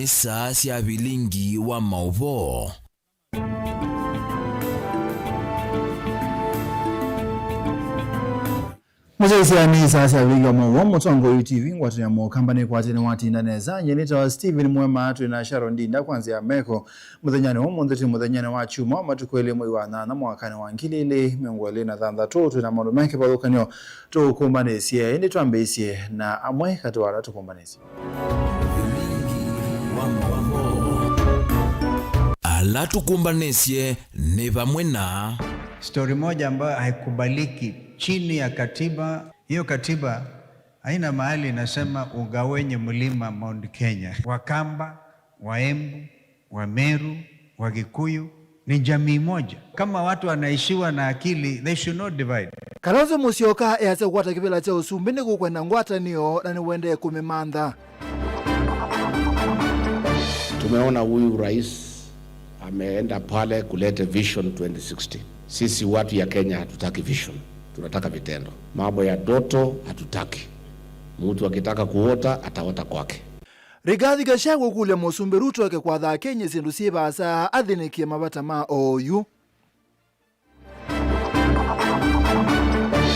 ni saa cia bilingi wa mauvo. Muziki ni sasa wingi wa Mutongo UTV watu ya mokambani kwa tene wati na neza nyenita Steven Mwema atu na Sharon Ndinda kwanza ya meko muthanyane wa mundhiti muthanyane wa chuma matukwele mwiwana na mwakane wa ngilile miongole na thanda tu na maundu make balukanyo tukumbanesie indi twambesie na amwe katwara tukumbanesie ala tukumbanesie ni pamwe na story moja ambayo haikubaliki chini ya katiba. Hiyo katiba haina mahali inasema ugawenye mlima Mount Kenya. Wakamba, Waembu, Wameru, Wakikuyu ni jamii moja. Kama watu wanaishiwa na akili, they should not divide. Kalonzo Musyoka yase kwata kibela cha usumbi ni kukwenda ngwatanio na niwende kumimandha. Tumeona huyu rais ameenda pale kulete Vision 2060. Sisi watu ya Kenya hatutaki vision, tunataka vitendo. Mambo ya doto hatutaki. Mtu akitaka kuota ataota kwake. Rigathi Gachagua kule Musumbi Ruto wake kwa dha Kenya sindu sibasa athinikie mabata ma oyu.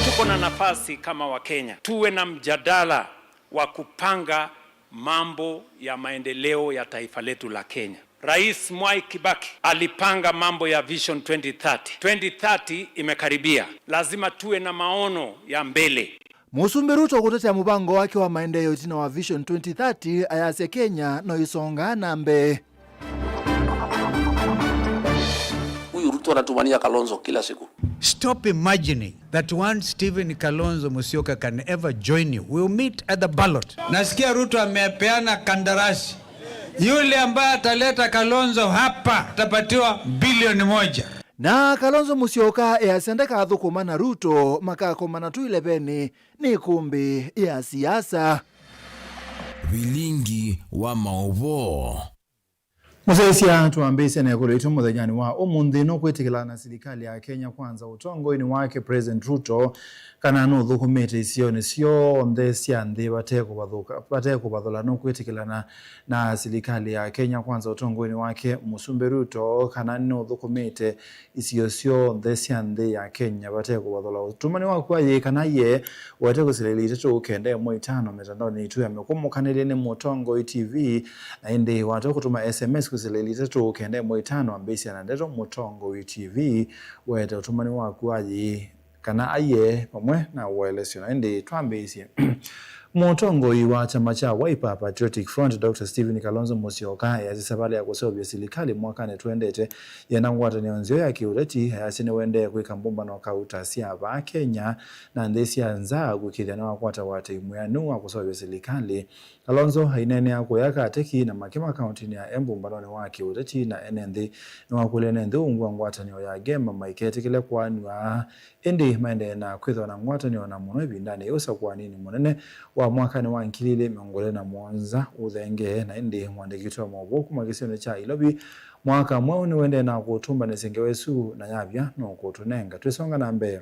Tuko na nafasi kama wa Kenya tuwe na mjadala wa kupanga mambo ya maendeleo ya taifa letu la Kenya. Rais Mwai Kibaki alipanga mambo ya Vision 2030. 2030 imekaribia. Lazima tuwe na maono ya mbele. Musumbi Ruto kutetea mpango wake wa maendeleo tina wa Vision 2030 ayase Kenya no isonga nambe. Huyu Ruto anatumania Kalonzo kila siku. Stop imagining that one Stephen Kalonzo Musyoka can ever join you. We'll meet at the ballot. Nasikia Ruto amepeana kandarasi. Yule ambaye ataleta Kalonzo hapa atapatiwa bilioni 1. Na Kalonzo Musyoka yasendeka thukuma na Ruto makakoma tu 11 ni kumbi ya siasa. bilingi wa mauvo. Musesia tuambise na kuletu muthanyani wa umundi no kwetikila na serikali ya Kenya kwanza utongo ni wake President Ruto kana no thukumete isione sio ndesia ndi bateko bathula no kwetikila na serikali ya Kenya kwanza utongo ni wake Musumbi Ruto kana no thukumete isio ndesia ndi ya Kenya bateko bathula utumani wakwa ye kana ye wateko sileli tetu ukende mwitano mitandao ni tu yamekumukanilie ni Mutongo TV na indi wateko kutuma SMS kusileli tetu ukende mwitano ambesi anandeto Mutongo TV wete utumani wakwa ye kana aye pamwe na uelesio na indi tuambesi Mutongo wa chama cha Wiper Patriotic Front Dr. Stephen Kalonzo Musyoka yazisabali ya kusobya serikali mwakane tuendete yanangwata nionzio ya kiureti hayasine wende kuikambumba na kautasia ba Kenya na ndesi anza kukithana wakwata wate imuyanu wa kusobya serikali. Kalonzo hainene ya kuyaka ateki na makima kaunti ya Embu mbalone wa kiureti na NND na wakule nende ngwangwata niyo ya gema maiketi kile kwa niwa indi maende na kwitho na ngwata niyo na muno ibindane yosa kwa nini munene wa mwaka ni wa nkilile miongole na mwanza uthenge na indi mwandikitwa mwaboku makisione cha ilobi mwaka mwao ni wende na kutumba nesengewesu na yabya no kutunenga tuisonga na mbe.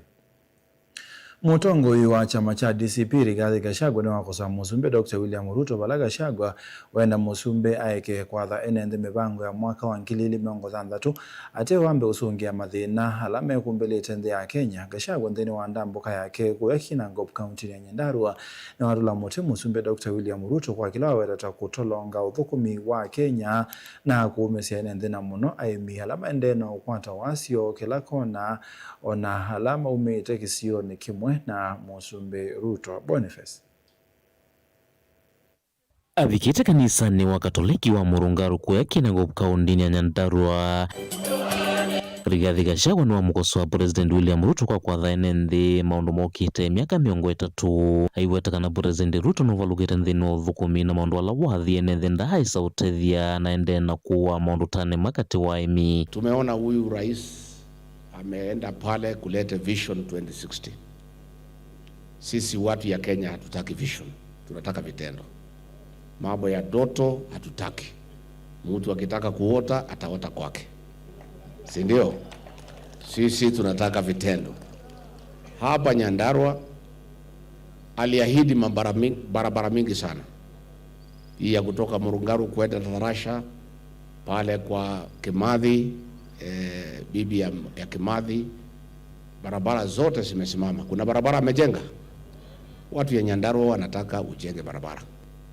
Mutongo wa chama cha DCP Rigathi Gachagua ni wakosa Musumbi Dr. William Ruto bala Gachagua wenda Musumbi aeke kwa tha enende mibango ya mwaka wa nkilili miongo thandatu ate wambe usungia mathina alame kumbele tende ya Kenya. Gachagua ndeni wa ndambuka yake kuekina Ngop County ya Nyandarua na watula mote Musumbi Dr. William Ruto kwa kila weta kutolonga uthukumi wa Kenya na kuumesia enende na muno aimi alama ende na ukwata wasio kila kona ona alama umete kisio ni kimwe na Musumbi Ruto. Boniface abikite kanisa ni wa Katoliki wa Murungaru kweki na Ngop County ya Nyandarua. Rigathi Gachagua ni wa mukoso wa President William Ruto kwa kwatha enende maundu mokite miaka miongo 3 aiwetakana President Ruto no valugite nthino thukumi na maundu ala wathi enende ndai sautethia na ende na kuwa maundu tane makati wa imi. Tumeona huyu rais ameenda pale kulete Vision 2060. Sisi watu ya Kenya hatutaki vision, tunataka vitendo. Mambo ya doto hatutaki. Mtu akitaka kuota ataota kwake. Si ndio? Sisi tunataka vitendo. Hapa Nyandarua aliahidi barabara mingi sana. hii ya kutoka Murungaru kwenda Tarasha pale kwa Kimathi, bibi ya Kimathi, barabara zote zimesimama. Kuna barabara amejenga, watu ya Nyandarua wanataka ujenge barabara.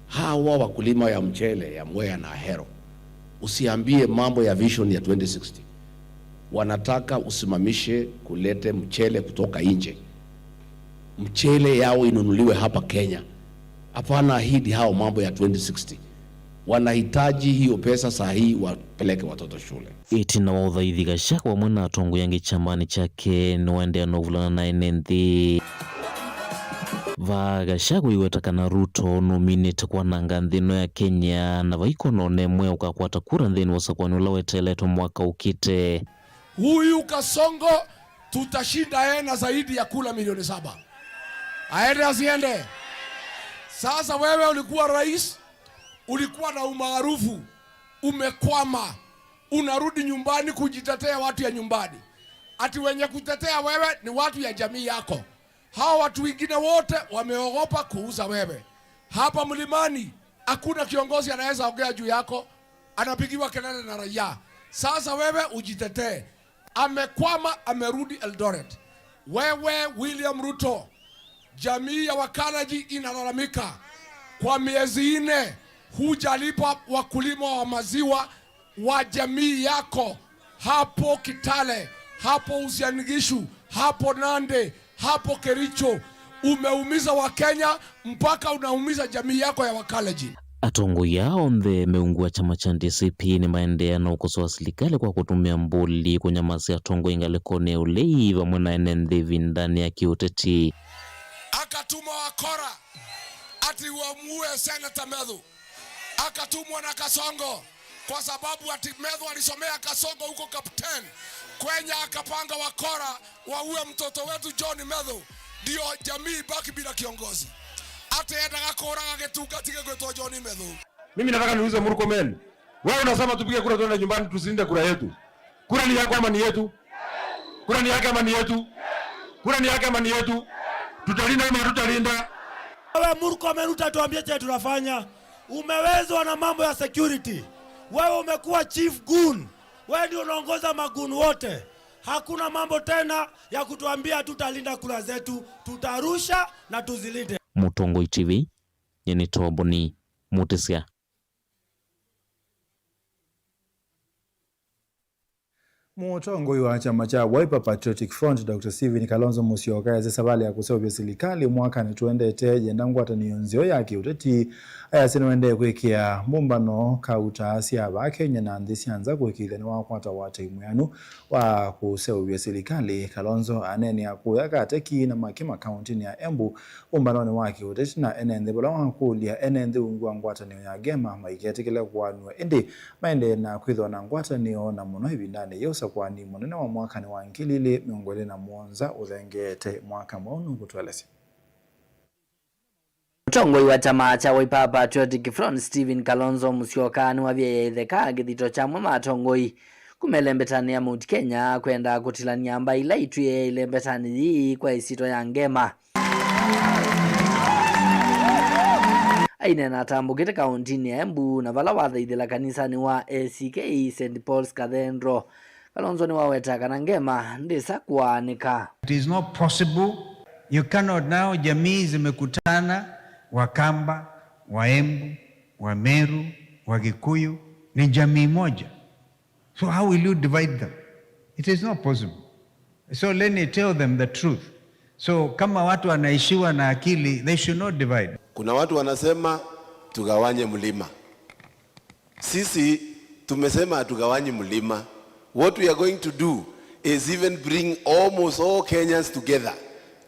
Hawa wakulima ya mchele ya Mwea na Ahero, usiambie mambo ya vision ya 2060. Wanataka usimamishe kulete mchele kutoka nje, mchele yao inunuliwe hapa Kenya. Hapana ahidi hao mambo ya 2060. Wanahitaji hiyo pesa sahihi wapeleke watoto shule. Itina wa Uthaithi Gachagua wa mwena atongo yangi chambani chake niwende novulana na NND va Gachagua iwetakana Ruto nominate kwa nanga nthino ya Kenya na vaikono nemwe ukakwata kura nthini wasakwani ula weteleto mwaka ukite. Huyu Kasongo tutashinda na zaidi ya kula milioni 7. Aende asiende? Sasa wewe ulikuwa rais, ulikuwa na umaarufu, umekwama, unarudi nyumbani kujitetea watu ya nyumbani. Ati wenye kutetea wewe ni watu ya jamii yako. Hao watu wengine wote wameogopa kuuza wewe. Hapa Mlimani hakuna kiongozi anaweza ongea juu yako, anapigiwa kelele na raia. Sasa wewe ujitetee. Amekwama, amerudi Eldoret. Wewe William Ruto, jamii ya Wakanaji inalalamika kwa miezi 4 hujalipa wakulima wa maziwa wa jamii yako hapo Kitale, hapo Uasin Gishu, hapo Nande, hapo Kericho. Umeumiza Wakenya mpaka unaumiza jamii yako ya Wakanaji. Atongo yao nthe meungua chama cha DCP ni maendea na ukosoa serikali kwa kutumia mbuli kunyamasi atongo ingalekone ulei vamwe na NND vindani ya kiuteti. Akatuma wakora ati uamue Senator Medhu. Akatumwa na Kasongo kwa sababu ati Medhu alisomea Kasongo huko Kapten. Kwenye akapanga wakora waue mtoto wetu John Medhu, ndio jamii baki bila kiongozi. Ate nataka kura getuka tige kwetu John Medhu. Mimi nataka niulize Murkomen. Wewe unasema tupige kura tuende nyumbani tusinde kura yetu. Kura ni yako ama ni yetu? Kura ni yake ama ni yetu? Kura ni yake ama ni yetu? Tutalinda ama tutalinda? Wewe Murkomen utatuambia je tunafanya? Umewezwa na mambo ya security. Wewe umekuwa chief goon. Wewe ndio unaongoza magoon wote. Hakuna mambo tena ya kutuambia tutalinda kura zetu, tutarusha na tuzilinde. Mutongo TV yeni toboni mutisia. Mutongoi wa chama cha Wiper Patriotic Front Dr. Stephen Kalonzo Musyoka yazesabali ya kusebya serikali mwaka ni tuendete jenda ngwatanio yake uteti ayasene wende kwikia mumbano kauta cia ba Kenya na nthi cianza kwikithia ni wakwata wa timu yanu wa kusebya serikali. Kalonzo anene akuya kateki na Makima County ya Embu mumbano ni wake uteti na NND bula wakulia NND ungwa ngwatanio ya Gema maiketikile kwanwa indi maende na kwithwa na ngwatanio na muno ibindane yosa kwani munene wa mwaka ni wa ngilili miongole na muonza uthengete mwaka mwonu kutwelesi. Mutongoi wa chama cha Wiper Patriotic Front Stephen Kalonzo Musyoka ni wavyetheka githito cha mwa matongoi kumelembetania Mount Kenya kwenda kutilania mbaila itwie ilembetani hii kwa isito ya Ngema. Aine na tambukite kauntini ya Embu na vala wathaithila kanisani wa ACK St. Paul's Cathedral. Kalonzo ni waweta kana Ngema ndisa kuanika. It is not possible. You cannot now, jamii zimekutana, Wakamba, Waembu, Wameru, Wagikuyu, ni jamii moja. So how will you divide them? It is not possible. So let me tell them the truth. So kama watu wanaishiwa na akili, they should not divide. Kuna watu wanasema tugawanye mlima. Sisi tumesema hatugawanye mlima. What we are going to do is even bring almost all Kenyans together,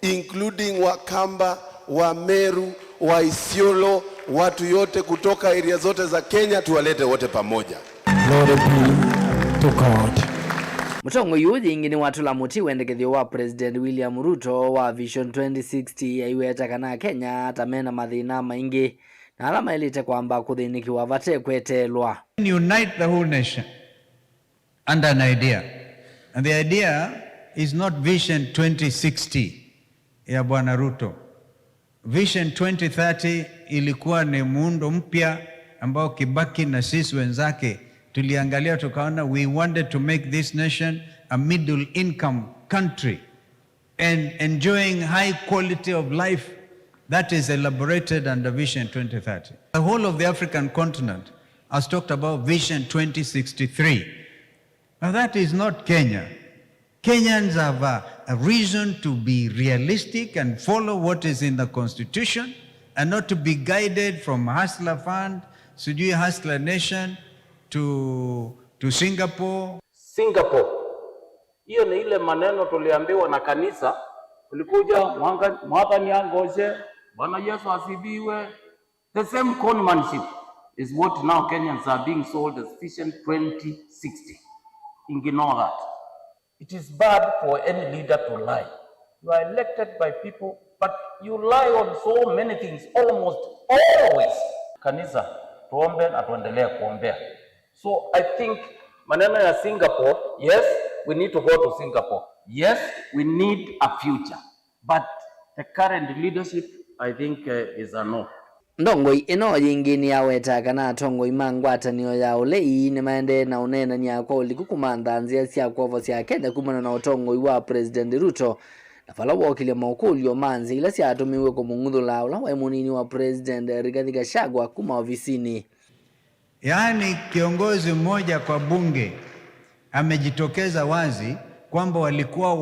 including Wakamba, Wameru, Waisiolo, watu yote kutoka area zote za Kenya tuwalete wote pamoja. Glory be to God. Mutongo yuthi ingini watu la muti wendekethio wa President William Ruto wa Vision 2060 yaiweta kana Kenya tamena mathina maingi na alama ilite kwamba kuthinikiwa vate kwetelwa. Unite the whole nation under an idea. And the idea is not Vision 2060 ya Bwana Ruto. Vision 2030 ilikuwa ni muundo mpya ambao Kibaki na sisi wenzake tuliangalia tukaona we wanted to make this nation a middle income country and enjoying high quality of life that is elaborated under Vision 2030. The whole of the African continent has talked about Vision 2063. Now that is not Kenya. Kenyans have a reason to be realistic and follow what is in the constitution and not to be guided from Hustler Fund, Sujui Hustler Nation to Singapore. Singapore. Hiyo ni ile maneno tuliambiwa na kanisa. Tulikuja mwaka niangoshe, Bwana Yesu asibiwe. The same conmanship is what now Kenyans are being sold as Vision 2060. Ignore that. It is bad for any leader to lie. You are elected by people, but you lie on so many things, almost always. Kanisa, tuombe na tuendelee kuombea. So I think maneno ya Singapore, yes, we need to go to Singapore. Yes, we need a future. But the current leadership, I think, is a no. Ndongoi ino yingini yaweta kana tongoi mangwatanio ya ulei ni maende na unena ni akwa ulikumanda nzia sia kwa sia Kenya kumana na utongoi wa President Ruto na fala wakili maukuli manzi ila sia atumiwe kwa mungudula ula wa munini wa President Rigathi Gachagua kuma ofisini. Yaani kiongozi mmoja kwa bunge amejitokeza wazi kwamba walikuwa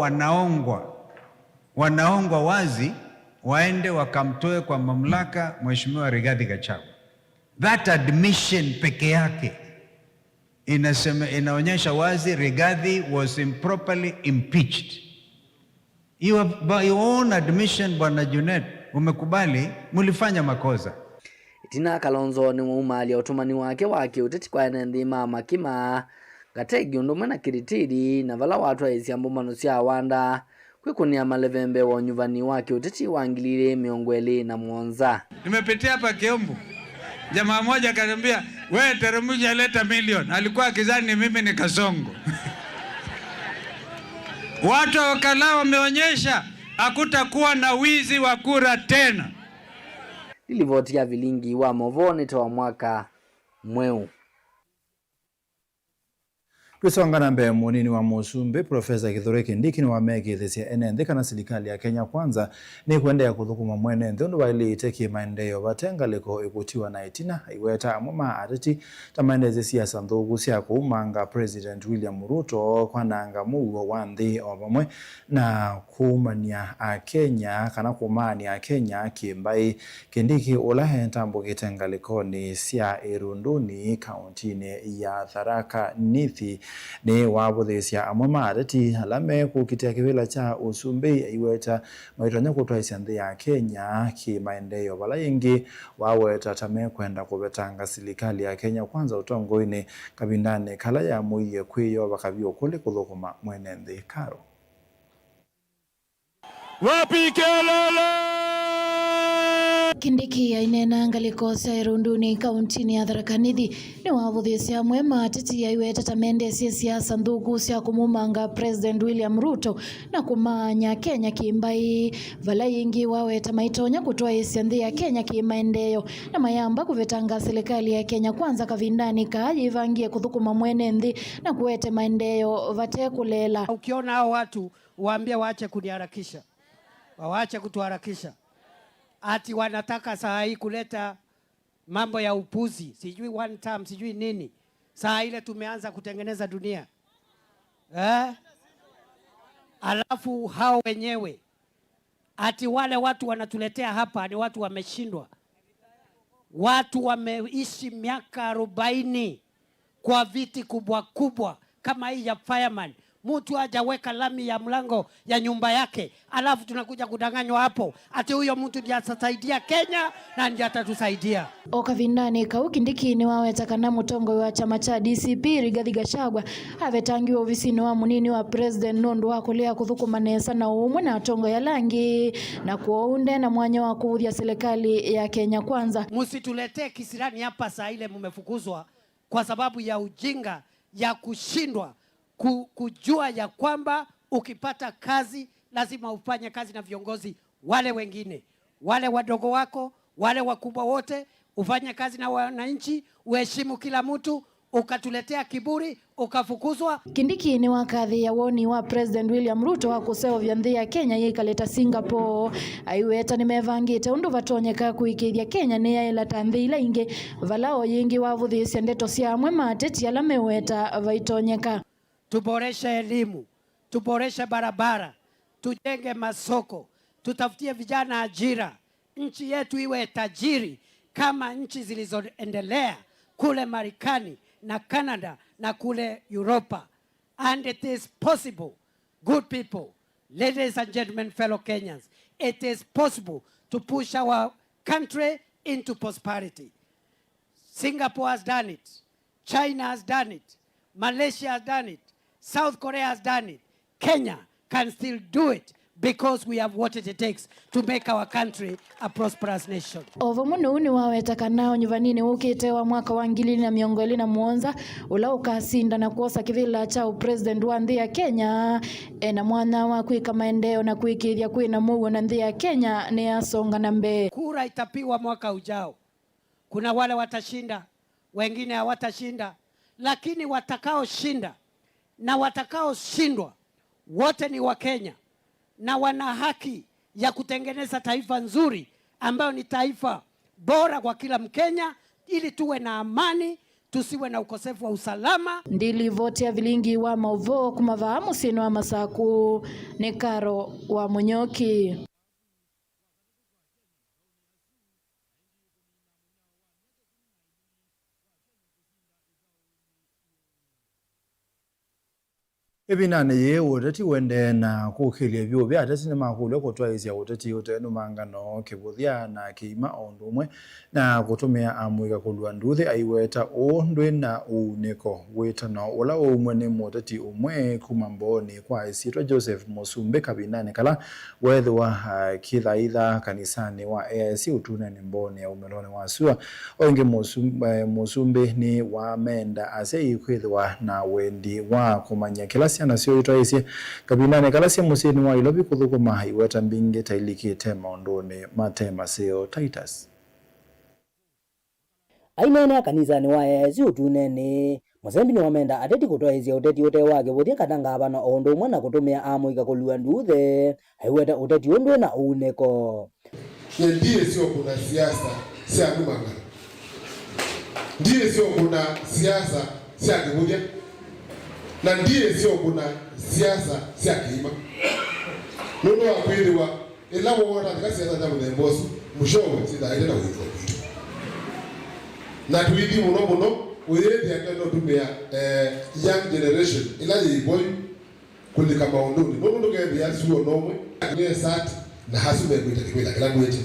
wanaongwa wazi waende wakamtoe kwa mamlaka Mheshimiwa Rigathi Gachagua. That admission peke yake inaonyesha wazi Rigathi was improperly impeached. By your own admission, Bwana Junet, umekubali mulifanya makosa. Itina Kalonzo ni muumali ya utumani wake uteti kwa enendi mama kima gategi undumana kiritiri na vala watu wa isi ambumanu siya wanda kwikunia malevembe wa nyuvani wake uteti wangilile miongweli na mwonza. Nimepitia hapa Kiombu, jamaa moja akaniambia wewe Teremuje leta milioni, alikuwa akizani mimi ni Kasongo. Watu wa Wakala wameonyesha hakutakuwa na wizi wa kura tena. Nilivotia vilingi wa Movoni toa mwaka mweu. Tusongana mbe munini wa Musumbi Profesa Kithure Kindiki ni wamegethesia enende kana serikali ya Kenya Kwanza ni kuendea kuthukuma mwenende undu waili iteki maendeleo batengaliko ikutiwa na itina iweta amuma ateti tamaendeze siasa nthugu cia kuumanga President William Ruto kwananga mugo wa nthi obamwe na kuumania a Kenya kana kumania a Kenya kimbai. Kindiki ulahe ntambo kitengaliko ni cia Irunduni kauntini ya Tharaka Nithi ni wabuthisia amwe mareti alame kukitia kivila cha Usumbi iweta maitonya kutwaisia nthi ya Kenya ki maendeleo bala ingi waweta tame kwenda kubetanga serikali ya Kenya Kwanza utongoini kabindane kala ya muiye kwiyo bakabio kule kuthukuma mwene nthi karo. Wapi kelele! Kindiki ainena ngaliko cia Irunduni kauntini ya Tharaka Nithi ni wavuthisia amwe mateti ya iweta tamende siasa nthugu cia kumumanga President William Ruto na kumanya Kenya kimbai vala ingi waweta maitonya kutwaisia nthi ya Kenya kimaendeleo na mayamba kuvetanga serikali ya Kenya Kwanza kavindani kajivangie kuthukuma mwene nthi na kuete maendeleo vate kulela. Ukiona hao watu waambie waache kuniharakisha, waache kutuharakisha. Ati wanataka saa hii kuleta mambo ya upuzi, sijui one term, sijui nini. Saa ile tumeanza kutengeneza dunia. Alafu hao wenyewe ati wale watu wanatuletea hapa ni watu wameshindwa. Watu wameishi miaka 40 kwa viti kubwa kubwa kama hii ya fireman. Mtu hajaweka lami ya mlango ya nyumba yake, alafu tunakuja kudanganywa hapo ati huyo mtu ndiye atasaidia Kenya na ndiye atatusaidia. Okavindani kau Kindiki ni waweta kana mutongo wa chama cha DCP Rigathi Gachagua avetangiwa ofisini wa munini wa President Nundu wa kulia kuthukuma nesa na umwe na tongo ya langi na kuunde na mwanya wa kuudhia serikali ya Kenya Kwanza. Msituletee kisirani hapa saa ile mmefukuzwa kwa sababu ya ujinga ya kushindwa kujua ya kwamba ukipata kazi lazima ufanye kazi na viongozi wale wengine, wale wadogo wako, wale wakubwa wote ufanye kazi na wananchi, uheshimu kila mtu, ukatuletea kiburi, ukafukuzwa. Kindiki ni wakadhi ya woni wa President William Ruto wa kuseo vya nthi ya Kenya yikaleta Singapore. Aiweta nimevangite undu vatonyeka kuikithia Kenya ni yaila tanthi ila ingi valao yingi wavuthisya ndeto cia amwe mateti ala meweta vaitonyeka. Tuboreshe elimu, tuboreshe barabara, tujenge masoko, tutafutie vijana ajira. Nchi yetu iwe tajiri kama nchi zilizoendelea kule Marekani na Canada na kule Europa. And it is possible, good people, ladies and gentlemen, fellow Kenyans, it is possible to push our country into prosperity. Singapore has done it. China has done it. Malaysia has done it. South Korea has done it. Kenya can still do it because we have what it takes to make our country a prosperous nation. Ovo muno uni waweta kanao nyuvanini ukite wa mwaka wa 2017 ula ukasinda na kuosa kivila cha president wa nthi ya Kenya na mwana wa kuika maendeo na kuikithia kuina muwe na nthi ya Kenya ni asonga na mbe. Kura itapiwa mwaka ujao. Kuna wale watashinda, wengine hawatashinda, lakini watakao shinda na watakao shindwa wote ni wa Kenya na wana haki ya kutengeneza taifa nzuri ambayo ni taifa bora kwa kila Mkenya, ili tuwe na amani, tusiwe na ukosefu wa usalama. Ndili vote ya vilingi wa Mauvo kumavahamu sino wa Masaku ni Karo wa Munyoki. Ebinane ye wotati wende na kukhilia byo bya atati ne makulu ko twaizya wotati yote no mangano kebuthia na kiima ondumwe na kutumia amwika kulwa nduthe aiweta ondwe na uneko weta na ola umwe ne motati umwe kumamboni kwa isitwa Joseph Mosumbe kabinane kala wethwa kithaitha kanisani wa AIC utune ne mbone ya umelone wasua onge Mosumbe ni wa menda ase ikwithwa na wendi wa kumanya kila na sio itaisi kabinane kala sia musini wa ilobi kuthuko mahai weta mbinge tailikite maondone matema seo Titus aina kanisani wa AIC utunene Musembi ni wamenda ateti kutoa uteti ute wake wote katanga abana ondo mwana kutumia amwika kulua nduthe haiweta uteti ondwe na uneko ndiye sio kuna siasa sia numanga ndiye sio kuna siasa sia kibuja na ndiye sio kuna siasa sia kiima nuno akwiriwa ilawo wona ka siasa za mudembosu mushowe sida ina wiko na tuidi muno uyedi akendo tumia young generation ila yiboy kulika maondoni nuno ngebe yasuo nomwe ne sat na hasume kuita kila mwezi.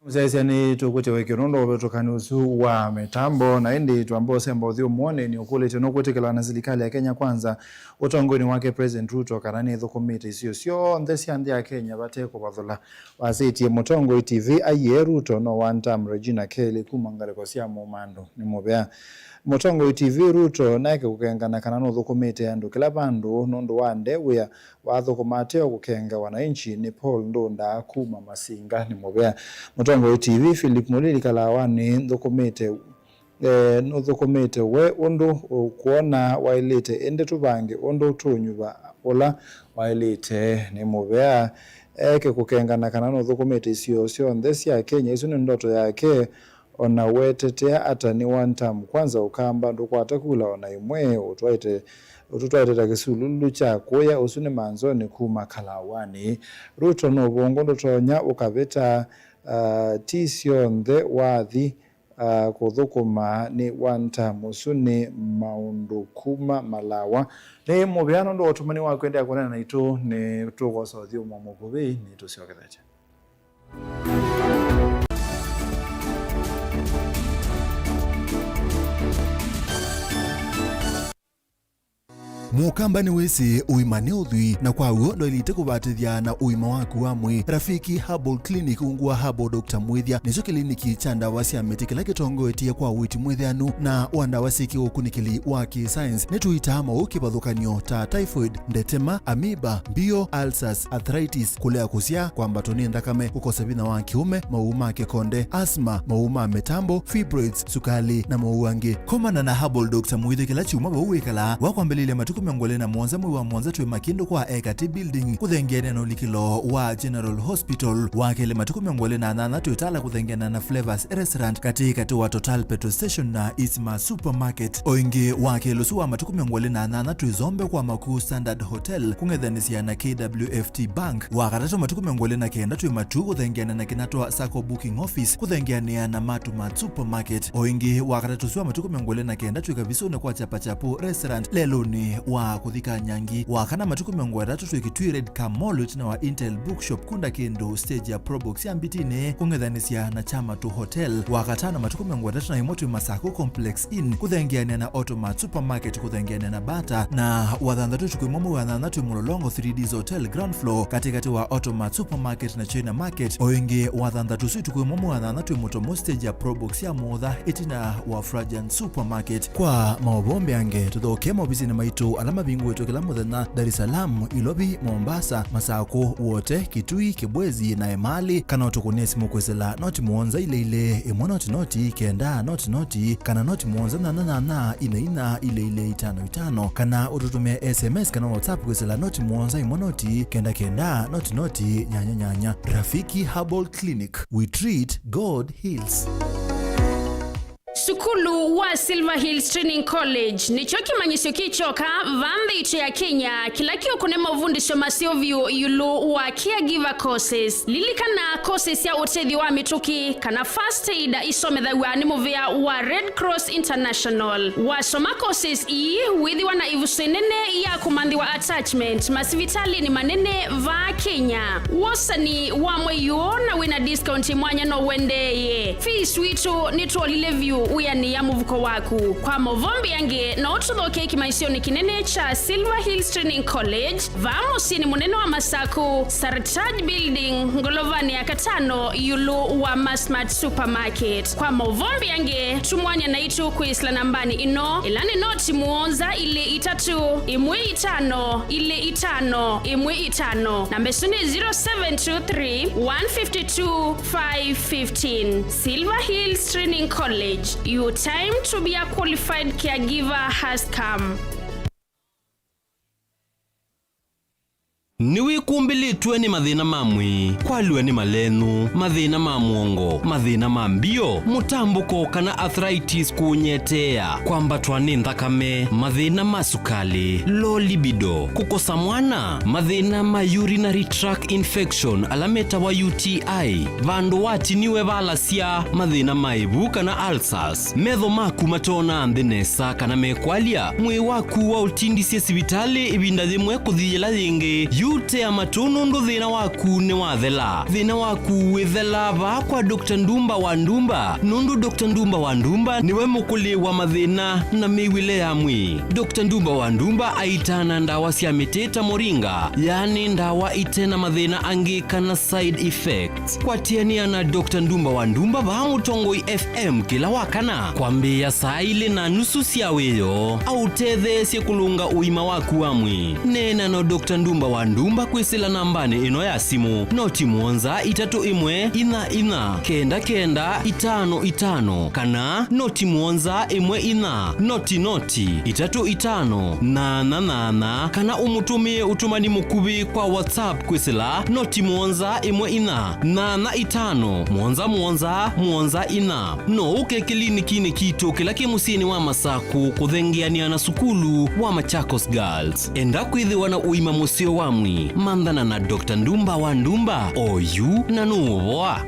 Mzaisi ni tukute wekirondo wetokani usu wa metambo na indi tuambao semba udhio muone ni ukule tenokote kila na serikali ya Kenya kwanza utongoni wake President Ruto karani idho komite sio ndesi andi ya Kenya bateko badhola wasiti Mutongo TV aye Ruto no one time Regina Kelly kumangale kwa siya mumando ni mobea Mutongo TV Ruto naike kukengana kana no komite andu kila bandu nondo wande wea wadho komateo kukenga wananchi ni Paul Ndonda kuma masinga ni mobea Mutongo TV Philip Mulili kalawani dokumete no dokumete we ondo kuona wailete ende tubange ondo tunyuba ola wailete ni mobea eke kukengana kana no dokumete sio ndesi ya Kenya isu ni ndoto yake ona wetetea ata ni one time kwanza ukamba ndo kwatakula ona imwe utwaite takisulu cha kuya usune manzoni kuma kalawani Ruto no bongo ndo tonya ukaveta tisio ndhe wathi kuthukuma ni wanta musuni maundu kuma malawa ni mubiano ndo otumani wa kwenda kuonana na itu ni tuko sauthi umukubi ni tusiokethacha mukamba ni wese uimane uthui na kwa uondo ilite kubatithia na uima waku wa mwi. Rafiki Herbal Clinic ungwa Herbal Dr. Mwithia nicho kliniki cha ndawa cia miti kila kitongoetie kwa witi mwithianu na wandawa siki ukunikili wa ki-science nituitama ukibadhukanio ta typhoid, ndetema, amoeba, mbio, ulcers, arthritis, kulea kusia, kwambatoni ndakame, kukosa bina wa kiume, mauma kekonde, asma, mauma metambo, fibroids, sukali na mauangi. Komana na Herbal Dr. Mwithia kila chuma bauwekala wakwambelile matuku miongole na mwanza mwi wa mwanza tuwe makindo kwa Ekati Building kuthengene na ulikilo wa General Hospital wakele matuku miongole na nana tuitala kuthengene na Flavors Restaurant katika wa Total Petrol Station na Isma Supermarket. Oingi wakele suwa matuku miongole na nana tuizombe kwa Makuu Standard Hotel kungedhanisia na KWFT Bank wakatato matuku miongole na kenda tuwe matu kuthengene na kinatoa Sacco Booking Office kuthengene na Matumat Supermarket. Oingi wakatato suwa matuku miongole na kenda tuwe kabisone kwa Chapachapu Restaurant lelo ni wa kuthika nyangi wakana matuku miongole tatu tuwe Red Kamolut na wa Intel Bookshop kunda kendo stage ya Probox ya mbitine kungedhanisia na Chamatu Hotel wakatana matuku miongole tatu na imotu Masako Complex Inn kuthengiania na Automat Supermarket kuthengiania na Bata na wadhandatu chukuimomu wadhandatu Mulolongo 3Ds Hotel ground floor katikati wa Automat Supermarket na China Market. Oingi wadhandatu suitu kuimomu wadhandatu Motomo stage ya Probox ya Modha itina wa Frajan Supermarket. Kwa mawabombe ange tudhoke mawabizini maitu alama bingu wetu kila muthenya Dar es Salaam, Ilobi, Mombasa, Masako wote, Kitui, Kibwezi na Emali kana utukunesi mukwesela noti muonza ile noti kenda noti kana noti muonza na ina ile 55 kana ututumia SMS kana WhatsApp kwesela noti muonza noti kenda noti nyanya. Rafiki Herbal Clinic, we treat, God heals. Sukulu wa Silver Hills Training College ni choki manyisio kichoka vambe ito ya Kenya kila kio kunema uvundisho masiovyo yulu wa caregiver courses lilikana courses ya utedhi wa mituki kana first aid isomedha wa nimovea wa Red Cross International wa soma courses withi wana ivusenene ya kumandi wa attachment masivitali ni manene va Kenya wasani wa mweyo na wina discount mwanya no wendeye fees witu nituolile view uya ni ya muvuko waku kwa movombi yange na utudhoke kimaisioni kinene cha Silver Hills Training College vamosi ni munene wa Masaku Sartaj Building Ngolovani ya Katano yulu wa Masmart Supermarket. Kwa movombi yange tumwanya na itu kuisla nambani ino ilani noti muonza ile 3 imwe 5 ile 5 imwe 5 nambesuni 0723 152 515. Silver Hills Training College. Your time to be a qualified caregiver has come. Niwi kumbilitwe ni mathina mamwi kwaliwe ni malenu mathina ma muongo mathina ma mbio mutambuko kana arthritis kunyetea kwambatwa ni nthakame mathina ma sukali low libido kukosa mwana mathina ma urinary tract infection alameta wa UTI vandu watiniwe valasia mathina ma ibu kana ulcers metho maku matona ndinesa kana mekwalia mwi waku wa utindisye sibitali ibinda thimwe kuthiyela thingi ute amatunu ndu thina waku ni wathela thina waku withela va kwa Dr. Ndumba wa Ndumba nundu Dr. Ndumba wa Ndumba niwe mukuli wa mathina na miwile ya mwi. Dr. Ndumba wa Ndumba aitana ndawa cia miteta moringa yani ndawa itena mathina angi kana side effects kwatiania na Dr. Ndumba wa Ndumba va Mutongoi FM kila wakana kwambia saa ile na nusu cia wiyo au tethe cia kulunga uima waku wa mwi. Nena no Dr. Ndumba wa Ndumba kwisila nambani ino ya simu noti muonza 31 kenda 55 kana noti muonza 1 noti 35 kana umutumie utumani mukubi kwa WhatsApp kwisila noti muonza 1 muonza ina no uke kliniki ni kito kila kimusini wa Masaku kuthengiania na sukulu wa Machakos Girls enda kwithiwa na uima musio wamwi mandana na Dr. Ndumba wa Ndumba oyu na nuvoa.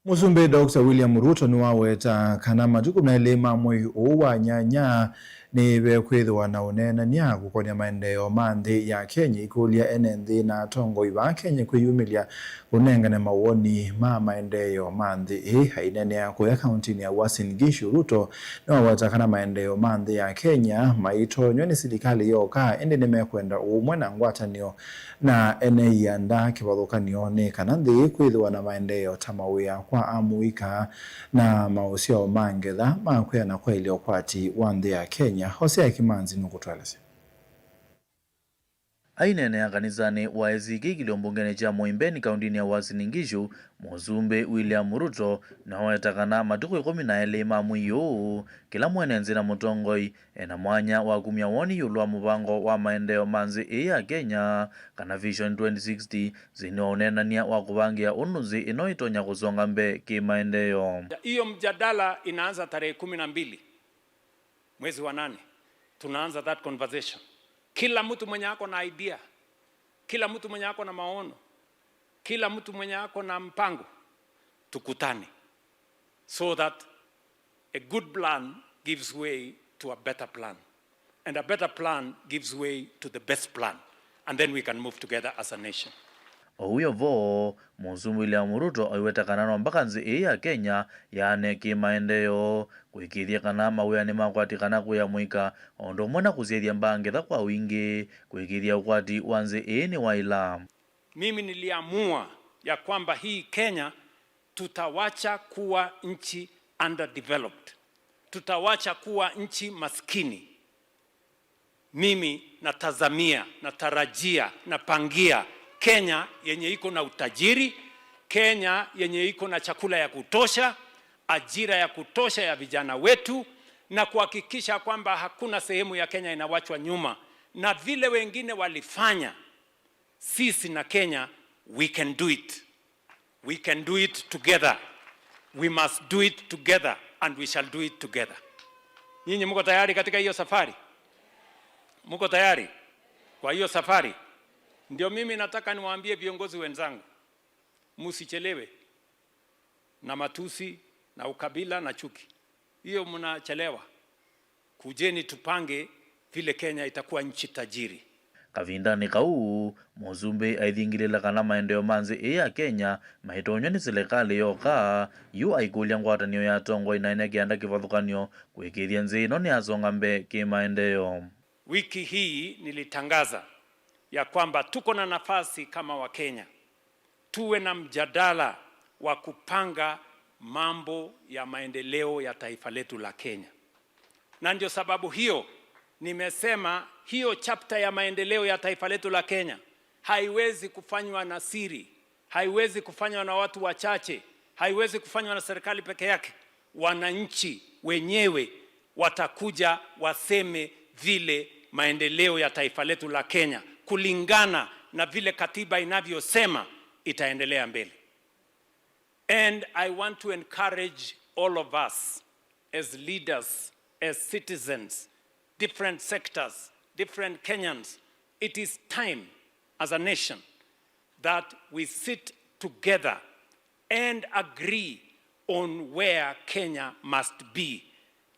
Musumbe Dr. William Ruto ni waweta kana matuku na elema mwe uwa nyanya ni bekwithwa na unenania gukonia maendeleo manthi ya Kenya ikulia enenthi na atongoi ba Kenya kwiyumilia unengane mawoni ma maendeleo manthi hainenea kuya kaunti ya Uasin Gishu. Ruto na watakana maendeleo manthi ya Kenya maitonywa ni serikali yoka ende nimekwenda umwe na ngwatanio na ene yanda kibathukanio ni kana nthi kwithwa na maendeleo tamawia kwa amuika na mausio mangetha makwea na kwa ile okwati wa nthi ya Kenya. Hosea Kimanzi nukutwalese. Ainene ya kanisani wa eziki kiliombungene cha Moimbeni kaundini ya Uasin Gishu Muzumbe William Ruto na waetakana matuku 12 mamuyo kila mwenenzi na mutongoi ena mwanya wa kumya woni yulwa mubango wa maendeleo manzi ya Kenya kana Vision 2060 zinaonenania wa kubangia unuzi inoitonya kusonga mbe kimaendeleo. Hiyo mjadala inaanza tarehe 12 mwezi wa 8. Tunaanza that conversation. Kila mtu mwenye ako na idea, kila mtu mwenye ako na maono, kila mtu mwenye ako na mpango, tukutane so that a good plan gives way to a better plan, and a better plan gives way to the best plan, and then we can move together as a nation. Huyo vo Muzumbe William Ruto aiwetakana mpaka nzi ya Kenya yane kimaendeleo kuikiria kana mawea ni makwatikana kuya mwika ondo mwana kuziedia mbangetha kwa wingi kuikiria ukwati wanzi ni waila. Mimi niliamua ya kwamba hii Kenya tutawacha kuwa nchi underdeveloped, tutawacha kuwa nchi maskini. Mimi natazamia, natarajia, napangia Kenya yenye iko na utajiri, Kenya yenye iko na chakula ya kutosha, ajira ya kutosha ya vijana wetu, na kuhakikisha kwamba hakuna sehemu ya Kenya inawachwa nyuma. Na vile wengine walifanya, sisi na Kenya, we can do it. We can do it together. We must do it together, and we shall do it together. Nyinyi mko tayari katika hiyo safari? Mko tayari kwa hiyo safari? Ndio mimi nataka niwaambie viongozi wenzangu, msichelewe na matusi na ukabila na chuki. Hiyo mnachelewa. Kujeni tupange vile Kenya itakuwa nchi tajiri. Kavindani kau Muzumbe aithingilela kana maendeleo manzi ya Kenya mahitonyo ni serikali yoka yu aikulia ngwatanio ya tongo inaine kianda kivathukanio kuikiria nzi ino ni asonga mbe kimaendeleo. Wiki hii nilitangaza ya kwamba tuko na nafasi kama wa Kenya tuwe na mjadala wa kupanga mambo ya maendeleo ya taifa letu la Kenya. Na ndio sababu hiyo nimesema hiyo chapter ya maendeleo ya taifa letu la Kenya haiwezi kufanywa na siri, haiwezi kufanywa na watu wachache, haiwezi kufanywa na serikali peke yake. Wananchi wenyewe watakuja waseme vile maendeleo ya taifa letu la Kenya kulingana na vile katiba inavyosema itaendelea mbele. And I want to encourage all of us as leaders, as citizens, different sectors, different Kenyans. It is time as a nation that we sit together and agree on where Kenya must be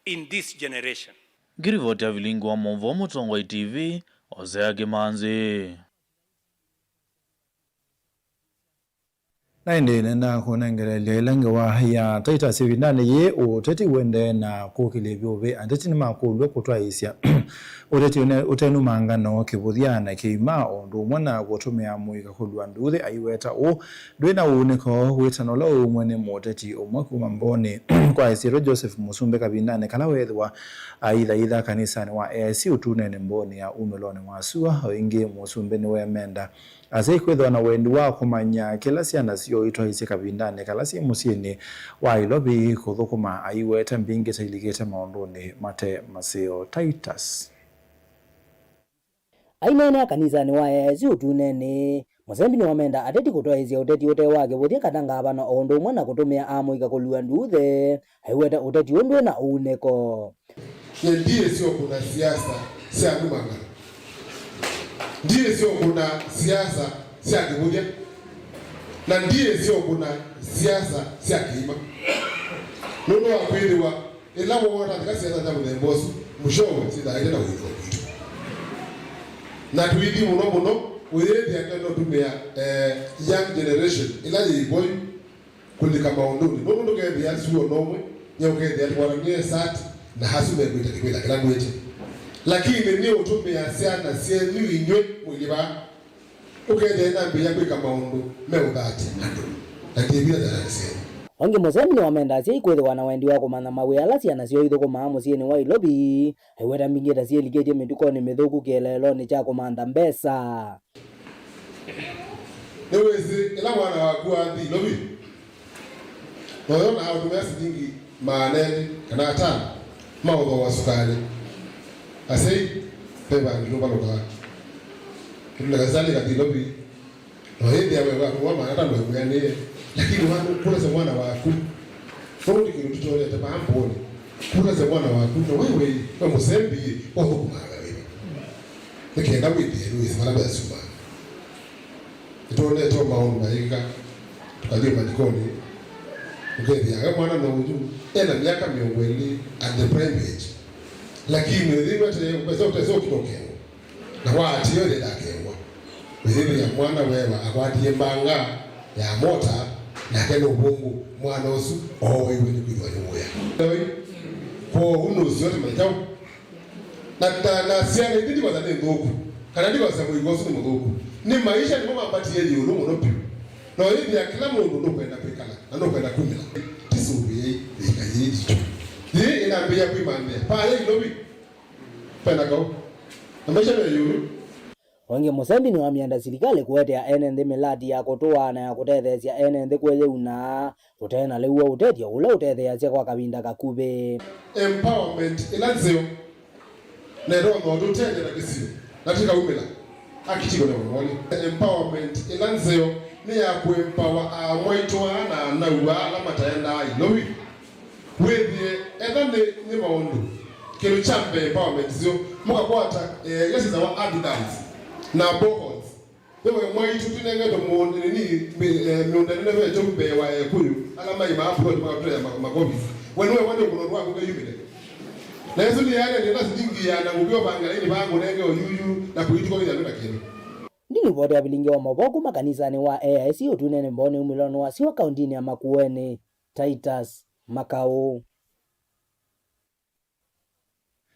in this generation. Girivoti ya vilingu wa Mvomo Tongoi TV, Hosea Kimanzi. Naindi nenda kunengelele ilange wa ya taita sivindane ye uteti wende na kukilebyobe andeti ni makulwe kutwa isya uteti utenu mangano kibuthiana kiima ondu mwana gutumia muiga kulwa nduthe aiweta u ndwina uniko wetanola umwene moteti umwe kuma mboni kwa isiro Joseph Musumbe kabindane kala wethwa aitha kanisani wa AIC utunene mboni ya umelone wasua ingi Musumbe ni wemenda ase kwethwa na wendi wa kumanya kila ciana cio itwaise kabindane kala cia musiini wa ilobi kuthukuma aiweta mbingi tailigete maondoni mate masio Titus. Ainene kanisani wa AIC utunene Musembi ni wamenda ateti kutoa uteti ute wake buthia katanga abana ondo mwana kutumia amuika kulua nduthe aiweta uteti ondwe na uneko. Ndiye sio kuna siasa cia numanga. Ndiye sio kuna siasa cia kibudia. Na ndiye sio kuna siasa cia kiima. Nuno akwiriwa ila wona tika siasa za mlembosu mwishowe sitaenda na wito na tuidi muno wewe ya kando tumia young generation ila boy kulika maondoni ndo ke ya suo nomwe nyoke ya twarangie sat na hasume kwita kwita kila ngwete lakini ni utumia siana sie ni inywe muliba ukende na mbia kwika maondo meudati ndo lakini bila darasa Onge Musembi wamenda cia ikwethe wana wendi wa kumana mawe ala ciana cio ithuku maamu cieni wa ilobi aiweta mingita cieligetie mitukoni mithuku kielelo-ni cha kumanda mbesa newezi ila mwana waku athi ilobi noyona autumia ciringi manene kana atano mautho wa sukari asei peba ngirubaluka kilagazali kati ilobi noyende awe wa maana ndo mwene lakini wanu kula za mwana waku fundi kirutu tole tabamboni kula za mwana waku no wewe wa Musembi oho kumaga wewe nikenda widi Luis mara bya suma tole to maono maika tukalima jikoni ukedi ya mwana na uju ena miaka 20 at the prime age lakini wewe tete pesa utazo kitokeo na waati yole dakewa wewe ya mwana wewe akwati mbanga ya mota na kendo ubungu mwana osu owe wewe kwidwa nyoya po uno zote maitao na siana ndidi kwa zane ndoku kana ndiko sababu igosu ni mdoku ni maisha ni mama pati yeye ulo muno pi no hivi ya kila mundu ndo kwenda kwikala na ndo kwenda kumila tisubi ikayeji tu ni inaambia kuimambia pale ilobi penda kao na maisha ni yulu Onge Musembi ni wamienda serikali kuwetea enende miladi ya kutoa na ya kutethecia enende kweye una utena lewa utetia ula utethecia kwa kabinda kakube empowerment ilanzeo nero no dutende na kisio natika umela akitigo na mwali empowerment ilanzeo ni ya kuempower amwaitwa na uwa la mataenda ilowi wethie ni maondo kilo chambe empowerment zio muka kwata yesi za wa Adidas na bohos wewe mwaitu tunenge ndo muone ni miundani na wewe jombe wa kuyu alama ima upload ma magobi wewe wande kuno wako kuyumile na yesu ni yale ndio nazingi ya na ngubio bangala ni bango nenge oyuyu na kuitiko ile ndo kile ndini vote abilingi wa maboko makanisani wa AIC utunene mbone umilano wa siwa kaundini ya Makueni Titus Makao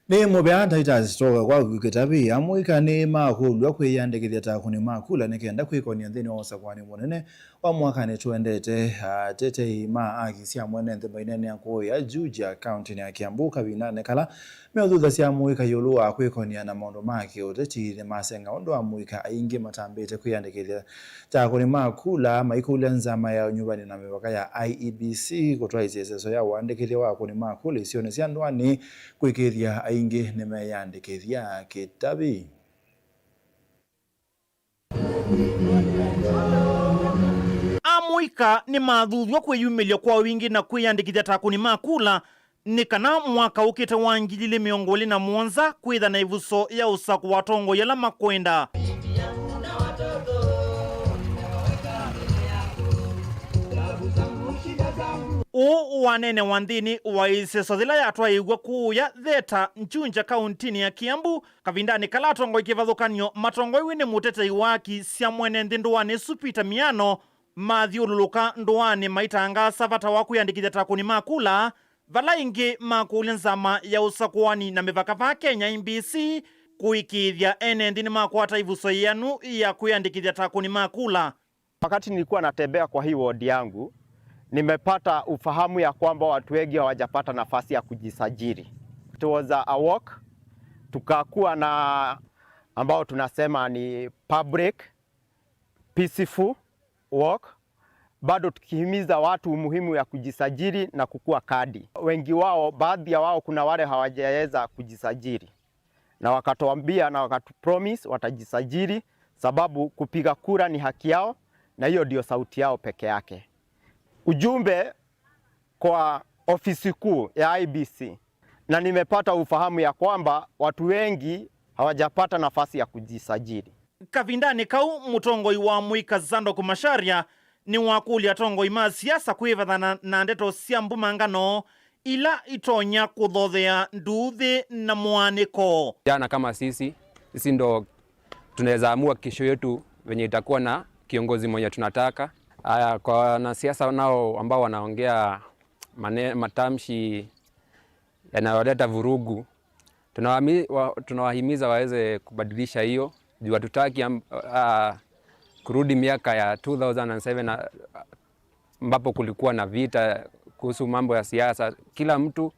ni mobea Titus stroga kwa gwiketabi amwika ni makulu akwiyandikithia takuni makula nikenda kwikonia nthini wa usakwani munene wa mwaka ni tuendete tete ima akisia mwene nthi mainene ya Juja county ya Kiambu kabinane kala meothutha cia mwika yulu wa kwikonia na maundu make uteti ni masenga undu wa mwika aingi matambite kwiyandikithia takuni makula maikulia nzama ya nyumbani na mipaka ya IEBC kutwa iseseso ya wandikithia wa kuni makula isione cia ndwani kwikithia aingi nimeyandikithia kitabi amwika ni mathuthwa kwiyumilia kwa wingi na kwiyandikithia takuni makula ni kana mwaka ukite wa 2017 kwitha na ivuso ya usaku wa tongo yala makwenda wanene wa nthini wa iseso zila yatwa igwa kuuya theta Njunja kauntini ya Kiambu kavindani kala tongo ikivathukanio matongo iwi ni mutetei waki cia mwene nthi nduani Supita Miano mathiululuka nduani maitangasa vata wa kwiyandikithia takuni makula vala ingi makulia nzama ya usakuani na mivaka va Kenya IEBC kuikithia ene nthini makwata ivuso yanu ya kwiyandikithia takuni makula. Wakati nilikuwa natembea kwa hii wodi yangu nimepata ufahamu ya kwamba watu wengi hawajapata nafasi ya kujisajili. It was a walk, tukakuwa na ambao tunasema ni public peaceful walk, bado tukihimiza watu umuhimu ya kujisajili na kukua kadi. Wengi wao, baadhi ya wao kuna wale hawajaweza kujisajili na wakatuambia na wakatupromise watajisajili, sababu kupiga kura ni haki yao na hiyo ndio sauti yao peke yake. Ujumbe kwa ofisi kuu ya IEBC, na nimepata ufahamu ya kwamba watu wengi hawajapata nafasi ya kujisajili. Kavindani kau mutongoi wa mwika Zando Kumasharia ni wakulia tongoi ma siasa kuivathana na ndeto cia mbumangano ila itonya kuthothea nduthi na mwaniko. Jana kama sisi ndo tunaweza amua kesho yetu venye itakuwa na kiongozi mmoja tunataka. Kwa wanasiasa nao ambao wanaongea matamshi yanayoleta vurugu, tunawahimiza waweze kubadilisha hiyo. Juu hatutaki kurudi miaka ya 2007 ambapo kulikuwa na vita kuhusu mambo ya siasa. Kila mtu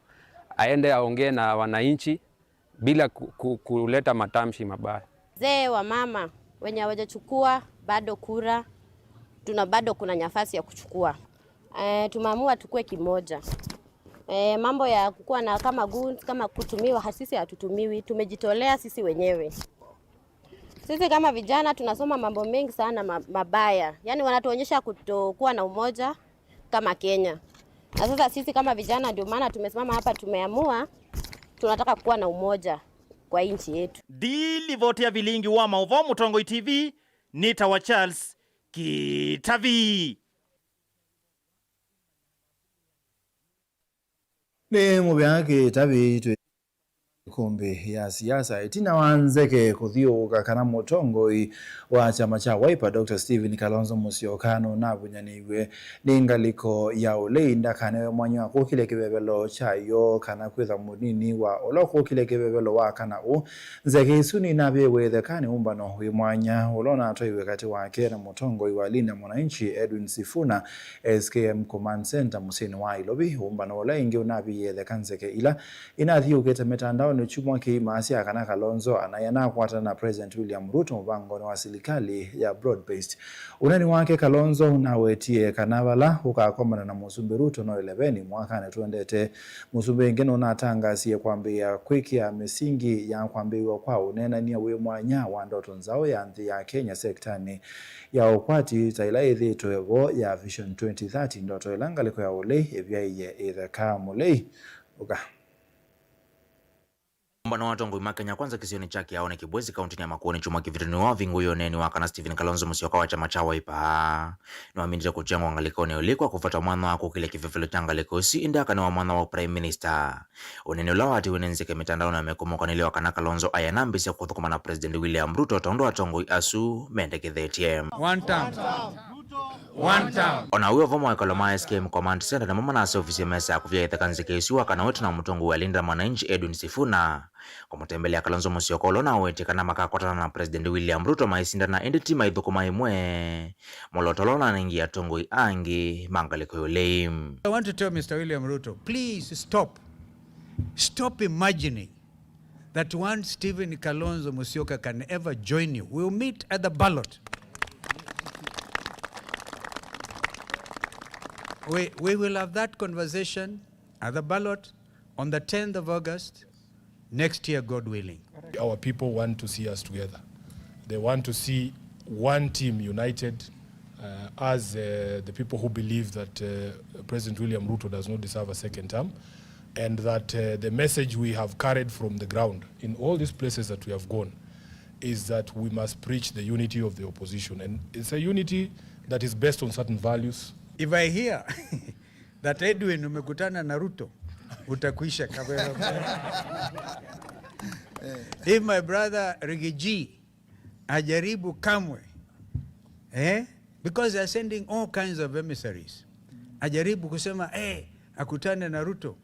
aende aongee na wananchi bila kuleta matamshi mabaya. Wazee wa mama wenye hawajachukua bado kura, bado kuna nafasi ya kuchukua. Tumeamua tukue kimoja. Mambo ya kukua na kama kutumiwa, sisi hatutumiwi, tumejitolea sisi wenyewe. Sisi kama vijana tunasoma mambo mengi sana mabaya. Yaani wanatuonyesha kutokuwa na umoja kama Kenya. Na sasa sisi kama vijana ndio maana tumesimama hapa, tumeamua tunataka kuwa na umoja kwa nchi yetu. Dilivotia vilingi wa Mauvoo Mutongoi TV, Nita wa Charles Kitavi. Ni mubyake Kitavi kumbi ya siasa itina wanzeke kuthiuka kana mutongoi wa chama cha Wiper Dr. Stephen Kalonzo Musyoka na bunyaniwe ningaliko ya ulinda kana mwanya wa kukile kibebelo chayo kana kwitha munini wa oloko kile kibebelo wa kana nzeke isuni nabe wethekani umbano wi mwanya ulona atoiwe kati wake na mutongoi wa Linda Mwananchi Edwin Sifuna SKM Command Center musini wa Ilobi umbano ola ingi unabi yethekanzeke ila inathiukete metandao ni chumwa kiimasi akana Kalonzo anayana kwata na President William Ruto mbango wa serikali ya broad-based. Unani wake Kalonzo unawetie kanavala ukakomana na Musumbi Ruto no 11 mwaka na tuendete Musumbi ngeno natangazie kwambia kwiki ya misingi ya kwambiwa kwa unena ni we mwanya wa ndoto nzao ya nthi ya Kenya sektani ya ukwati taila ithi toego ya Vision 2030 ndoto ilangaliko ya ule evyaye itheka mulei uka Mbana watongoi Kenya kwanza kisioni chake aone Kibwezi kaunti ya Makueni chuma kivitini wa vinguyo neni waka na Stephen Kalonzo Musyoka wa chama cha Wiper ni waminja kuchengwa angaliko ni ulikwa kufata mwana wako kile kifefelo changaliko si indaka ni wa mwana wa Prime Minister uneni ulawa ati wenenzike mitandao na mekomoka niliwa kana Kalonzo ayanambisi ya kuthukuma na President William Ruto tondo watongoi asu mende kithetie One time. Ona uyo vomo ekoloma SKM Command Center na mama na ofisi mesa ya kuvya ithakanzike isiwa kana wetu na mtongo wa Linda Mwananchi Edwin Sifuna kwa mtembelea Kalonzo Musyoka olona wetekana makakotana na President William Ruto maisinda na enditi maithukuma imwe molotolona ningi ya tongoi angi mangaliko yulei. I want to tell Mr. William Ruto, please stop imagining that one Stephen Kalonzo Musyoka can ever join you. We'll meet at the ballot. We will have that conversation at the ballot on the 10th of August next year, God willing. Our people want to see us together. They want to see one team united as the people who believe that President William Ruto does not deserve a second term, and that the message we have carried from the ground in all these places that we have gone is that we must preach the unity of the opposition, and it's a unity that is based on certain values. If I hear that Edwin umekutana na Ruto, utakuisha kabisa. If my brother Rigiji ajaribu kamwe, because they are sending all kinds of emissaries, ajaribu kusema akutane na Ruto,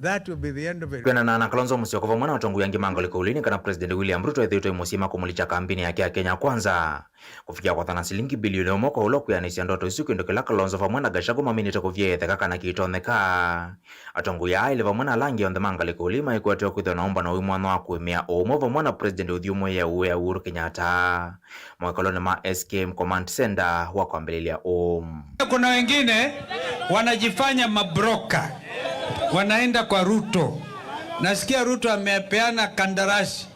that will be the end of it. Kwena na Kalonzo Musyoka vamwana watongu yangi mangaliko ulini kana President William Ruto ethito imusima kumulicha kampeni yake ya Kenya kwanza kufikia kwa thana silingi bilioni omoko uloku ya nisi ndoto isiku indokela Kalonzo vamwana gashago maminite kuvye etheka kana kiitoneka atongu ya ile vamwana langi on the mangaliko ulima ikuatio kuithio naomba na uimwana wa kuemea omo vamwana President uthiumo ya uwe ya Uhuru Kenyatta mwakalone ma SKM Command Center wakwambelelia Kuna wengine wanajifanya mabroka, wanaenda kwa Ruto. Nasikia Ruto amepeana kandarasi.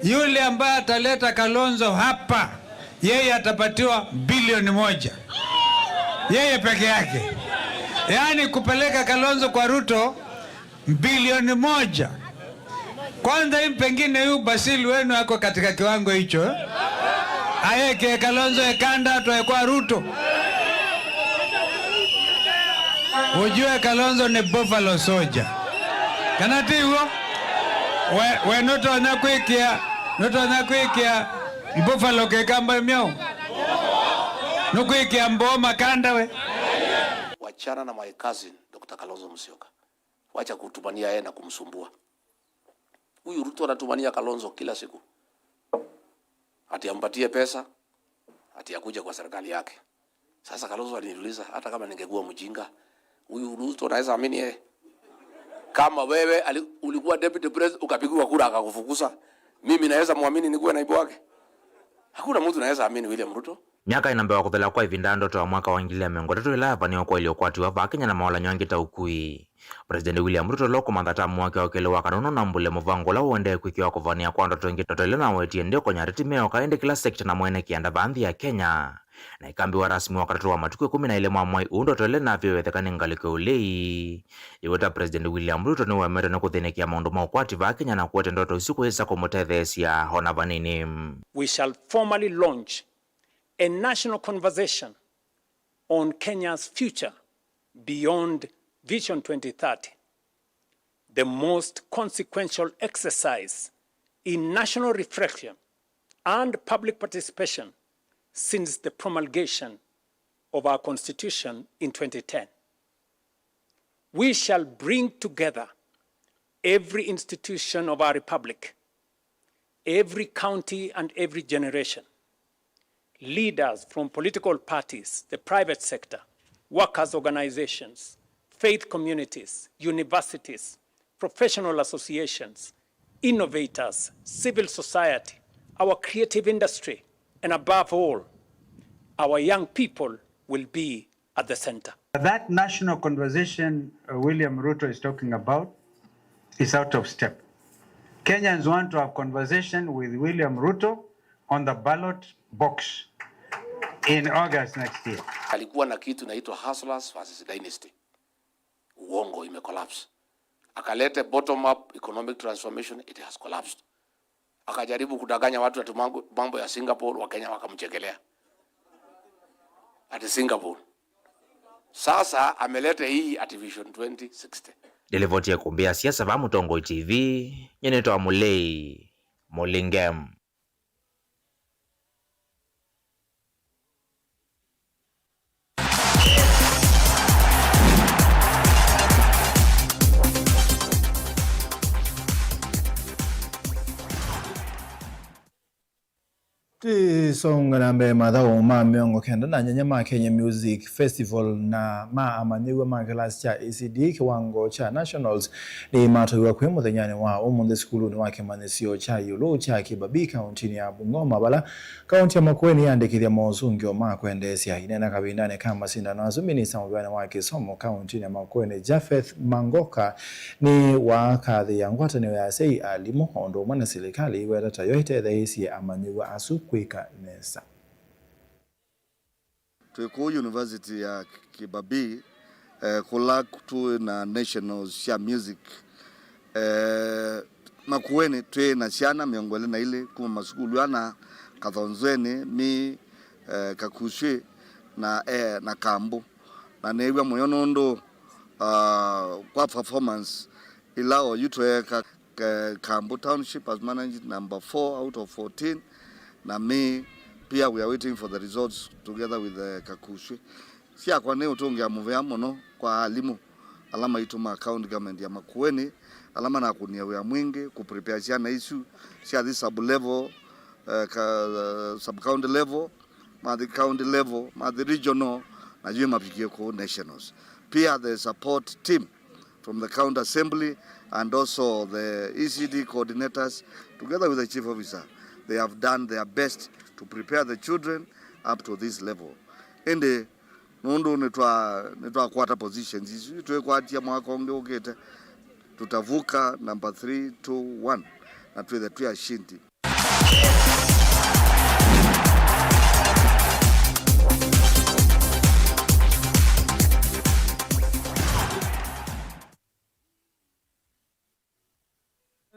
Yule ambaye ataleta Kalonzo hapa, yeye atapatiwa bilioni 1. Yeye peke yake. Yaani kupeleka Kalonzo kwa Ruto bilioni 1. Kwanza hii pengine yu Basili wenu yako katika kiwango hicho. Ayeke Kalonzo ekanda toe kwa Ruto. Ujue Kalonzo ni Buffalo Soldier. Kanati huo? We noto na kwikia Buffalo ke kamba miao. Nukwikia mboma kanda we. Wachana na my cousin Dr. Kalonzo Musyoka. Wacha kutumania yeye na kumsumbua. Huyu Ruto anatumania Kalonzo kila siku. Ati ampatie pesa, ati akuja kwa serikali yake. Sasa Kalonzo aliniuliza hata kama ningekuwa mjinga, huyu Ruto anaweza amini yeye? Kama wewe ulikuwa deputy president ukapigwa kura akakufukuza, mimi naweza muamini nikuwe naibu wake? Hakuna mtu anaweza amini William Ruto. Miaka inambewa kuthela kwa ivinda ndoto wa mwaka wa 2023 ila vani kwa iliyokwatiwa va Kenya na mawala nyangita ukui. President William Ruto loko mandhata mwake wa kele wakanuno na mbule mvango la uende kuikiwa kuvania kwa ndoto ingi ndoto ile na wetie ndio kwenye ritimeo kaende kila sekta na mwene kianda bandhi ya Kenya. Na ikambiwa rasmi wakati wa matukio 11 mwamwai ndoto ile na vyowethekani ngaliko ulei. Iweta President William Ruto ni wemere na kuthenekia maundu maukwati va Kenya na kuwete ndoto usiku hisa kumutethesia hona vanini. We shall formally launch a national conversation on Kenya's future beyond Vision 2030, the most consequential exercise in national reflection and public participation since the promulgation of our Constitution in 2010. We shall bring together every institution of our republic, every county and every generation, leaders from political parties, the private sector, workers' organizations, faith communities, universities, professional associations, innovators, civil society, our creative industry, and above all, our young people will be at the center. That national conversation William Ruto is talking about is out of step. Kenyans want to have conversation with William Ruto on the ballot box in August next year. Alikuwa na kitu naitwa Hustlers versus Dynasty. Uongo imecollapse. Akalete bottom up economic transformation, it has collapsed. Akajaribu kudanganya watu ati mambo ya Singapore, Wakenya wakamchekelea. Ati Singapore. Sasa amelete hii ati Vision 2060. Delivotia kumbia siasa va Mutongo TV, nyeneto wa Mulei, Molingem. Tisongana mbe madhawo ma miongo kenda na nyanya Kenya Music Festival na amaniwe class cha ECD kiwango cha nationals ni matoiwa kwe muthenyani wa umunde skulu ni wake manesio cha yulo cha Kibabii kaunti ya Bungoma bala kaunti ya Makueni yandikithia mozungio makwendesya inena kabindane kama sindano azu minista mubane wake somo kaunti ya Makueni Japheth Mangoka ni wakathi ya ngwatanio ya sei alimo ondo mwana serikali wedata yoite theisi amaniwe asu kwika nesa. Tuko University ya Kibabii kulak na nationals ya music Makueni tue na siana miongole na ile kuma masukulu ana kathonzweni mi kakushwe na kambu na newa moyono ndo kwa performance ilao yutwe Kambu Township as managed number 4 out of 14 na me pia we are waiting for the results together with the Kakushwe sia kwa neo tongia muvea mono kwa alimu alama ituma county government ya Makueni alama na kunia wea mwingi kuprepare siana issue sia this sub level sub county level ma the county level ma the regional na juu mapikie ko nationals pia the support team from the county assembly and also the ECD coordinators together with the chief officer. They have done their best to prepare the children up to this level. Ende nondo netwa quarter positions isu tuwe kwatia mwaka onge ogete tutavuka number 3 2 1 na tuwe the tuya shinti.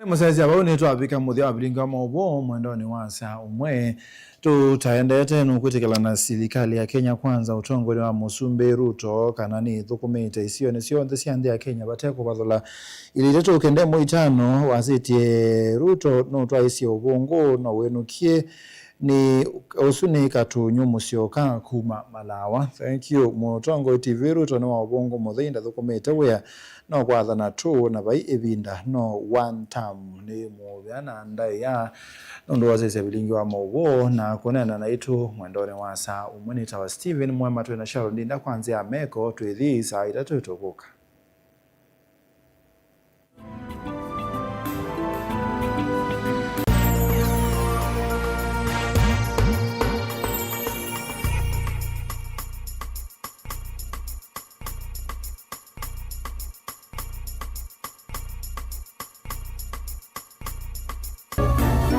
Musaizi abao ni twabika muthia wabilinga maubo mwendoni wa saa umwe tutaendete nukwitikila na serikali ya Kenya Kwanza utongole wa Musumbe Ruto kana ni thukumite isio ni sionthe cia nthi ya Kenya bateko bathula iliteto ukende moitano wasitie Ruto no twaisi ubungu no wenukie ni usuni katunyu musioka kuma Malawa. Thank you Mutongo TV Ruto no wa ubungu muthinda thukumite wea no kwathana tu na bai ibinda no one term ni mubiana ndai ya ndo wazese bilingi wa maubo na kunena na itu mwendone wa saa umwe ni tawa Steven Mwema twena Sharon Ndinda kwanzia Meko twithi saa 3 tukuka.